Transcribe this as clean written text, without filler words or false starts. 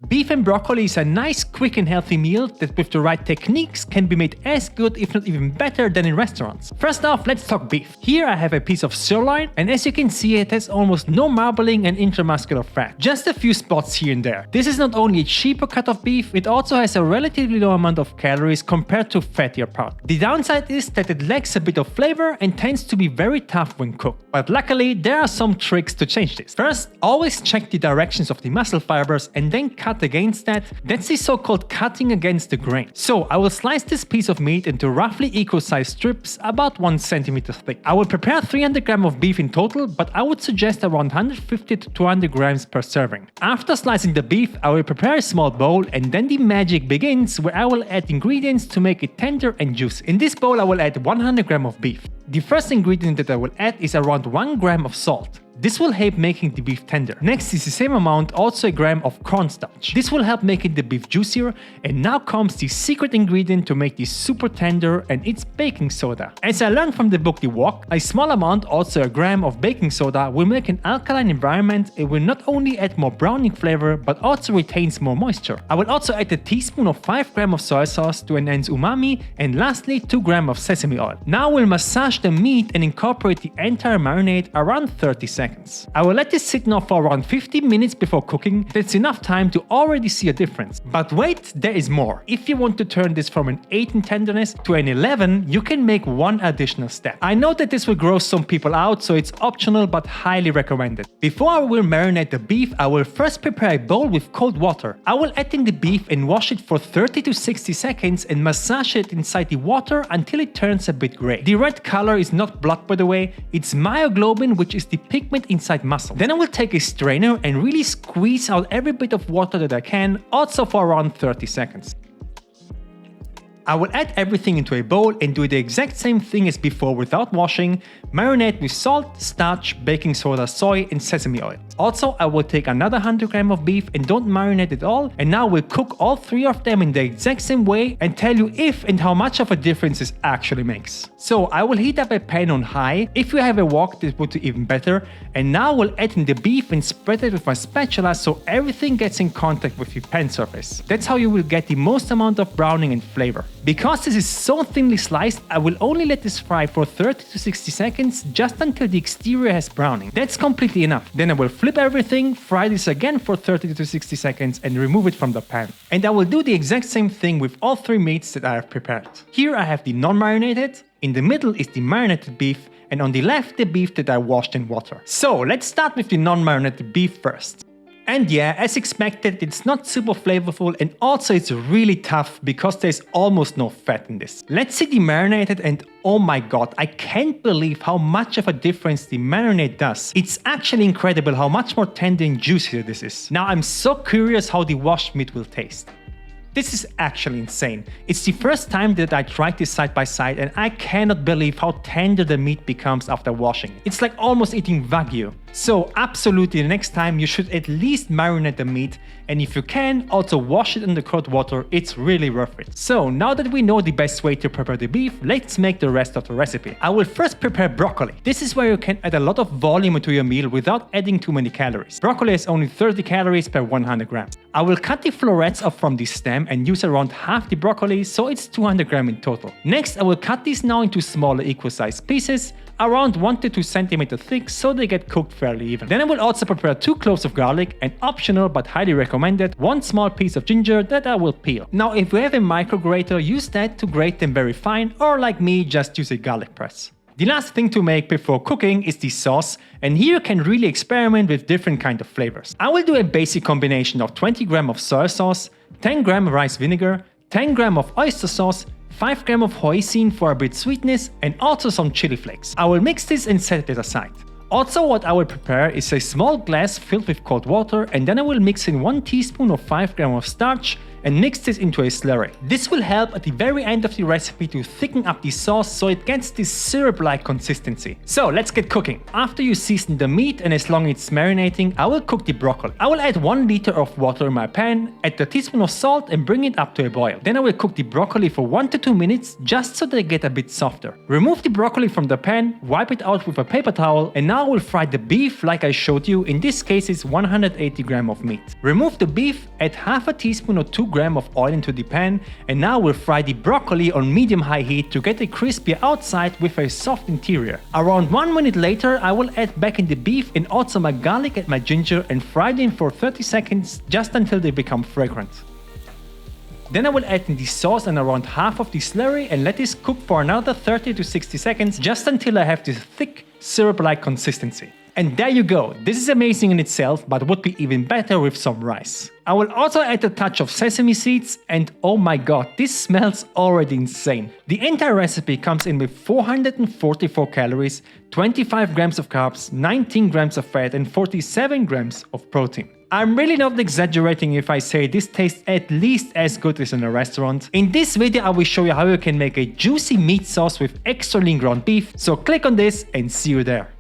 Beef and broccoli is a nice, quick and healthy meal that with the right techniques can be made as good if not even better than in restaurants. First off, let's talk beef. Here I have a piece of sirloin, and as you can see it has almost no marbling and intramuscular fat. Just a few spots here and there. This is not only a cheaper cut of beef, it also has a relatively low amount of calories compared to fattier part. The downside is that it lacks a bit of flavor and tends to be very tough when cooked. But luckily there are some tricks to change this. First, always check the directions of the muscle fibers and then cut against that. That's the so-called cutting against the grain. So I will slice this piece of meat into roughly equal sized strips about 1 centimeter thick. I will prepare 300 grams of beef in total, but I would suggest around 150 to 200 grams per serving. After slicing the beef, I will prepare a small bowl, and then the magic begins, where I will add ingredients to make it tender and juicy. In this bowl I will add 100 grams of beef. The first ingredient that I will add is around 1 gram of salt. This will help making the beef tender. Next is the same amount, also a gram of cornstarch. This will help making the beef juicier, and now comes the secret ingredient to make this super tender, and it's baking soda. As I learned from the book The Wok, a small amount, also a gram of baking soda, will make an alkaline environment. It will not only add more browning flavor, but also retains more moisture. I will also add a teaspoon of 5 grams of soy sauce to enhance umami, and lastly 2 grams of sesame oil. Now we'll massage the meat and incorporate the entire marinade around 30 seconds. I will let this sit now for around 15 minutes before cooking. That's enough time to already see a difference. But wait, there is more. If you want to turn this from an 8 in tenderness to an 11, you can make one additional step. I know that this will gross some people out, so it's optional but highly recommended. Before I will marinate the beef, I will first prepare a bowl with cold water. I will add in the beef and wash it for 30 to 60 seconds and massage it inside the water until it turns a bit gray. The red color is not blood, by the way, it's myoglobin, which is the pigment inside muscle. Then I will take a strainer and really squeeze out every bit of water that I can, also for around 30 seconds. I will add everything into a bowl and do the exact same thing as before without washing. Marinate with salt, starch, baking soda, soy and sesame oil. Also, I will take another 100 grams of beef and don't marinate it all, and now we'll cook all 3 of them in the exact same way and tell you if and how much of a difference this actually makes. So I will heat up a pan on high. If you have a wok, this would be even better. And now we'll add in the beef and spread it with my spatula so everything gets in contact with the pan surface. That's how you will get the most amount of browning and flavor. Because this is so thinly sliced, I will only let this fry for 30 to 60 seconds, just until the exterior has browning. That's completely enough. Then I will flip everything, fry this again for 30 to 60 seconds and remove it from the pan. And I will do the exact same thing with all 3 meats that I have prepared. Here I have the non-marinated, in the middle is the marinated beef, and on the left the beef that I washed in water. So let's start with the non-marinated beef first. And yeah, as expected, it's not super flavorful, and also it's really tough because there's almost no fat in this. Let's see the marinated, and oh my god, I can't believe how much of a difference the marinade does. It's actually incredible how much more tender and juicier this is. Now I'm so curious how the washed meat will taste. This is actually insane. It's the first time that I tried this side by side, and I cannot believe how tender the meat becomes after washing. It's like almost eating Wagyu. So absolutely, the next time you should at least marinate the meat, and if you can, also wash it in the cold water. It's really worth it. So now that we know the best way to prepare the beef, let's make the rest of the recipe. I will first prepare broccoli. This is where you can add a lot of volume into your meal without adding too many calories. Broccoli has only 30 calories per 100 grams. I will cut the florets off from the stem and use around half the broccoli, so it's 200 grams in total. Next, I will cut these now into smaller equal sized pieces, around 1 to 2 centimeters thick, so they get cooked fairly even. Then I will also prepare 2 cloves of garlic, and optional but highly recommended, 1 small piece of ginger that I will peel. Now if you have a micro grater, use that to grate them very fine, or like me, just use a garlic press. The last thing to make before cooking is the sauce, and here you can really experiment with different kind of flavors. I will do a basic combination of 20 grams of soy sauce, 10 grams rice vinegar, 10 grams of oyster sauce, 5 grams of hoisin for a bit sweetness, and also some chili flakes. I will mix this and set it aside. Also, what I will prepare is a small glass filled with cold water, and then I will mix in 1 teaspoon of 5 grams of starch and mix this into a slurry. This will help at the very end of the recipe to thicken up the sauce so it gets this syrup-like consistency. So let's get cooking. After you season the meat and as long as it's marinating, I will cook the broccoli. I will add 1 liter of water in my pan, add a teaspoon of salt and bring it up to a boil. Then I will cook the broccoli for 1 to 2 minutes just so they get a bit softer. Remove the broccoli from the pan, wipe it out with a paper towel, and now now I will fry the beef like I showed you. In this case it's 180 grams of meat. Remove the beef, add half a teaspoon or 2 grams of oil into the pan, and now we'll fry the broccoli on medium-high heat to get a crispy outside with a soft interior. Around 1 minute later I will add back in the beef and also my garlic and my ginger and fry them for 30 seconds just until they become fragrant. Then I will add in the sauce and around half of the slurry and let this cook for another 30 to 60 seconds just until I have this thick syrup-like consistency. And there you go, this is amazing in itself, but would be even better with some rice. I will also add a touch of sesame seeds and oh my god, this smells already insane. The entire recipe comes in with 444 calories, 25 grams of carbs, 19 grams of fat and 47 grams of protein. I'm really not exaggerating if I say this tastes at least as good as in a restaurant. In this video I will show you how you can make a juicy meat sauce with extra lean ground beef, so click on this and see you there.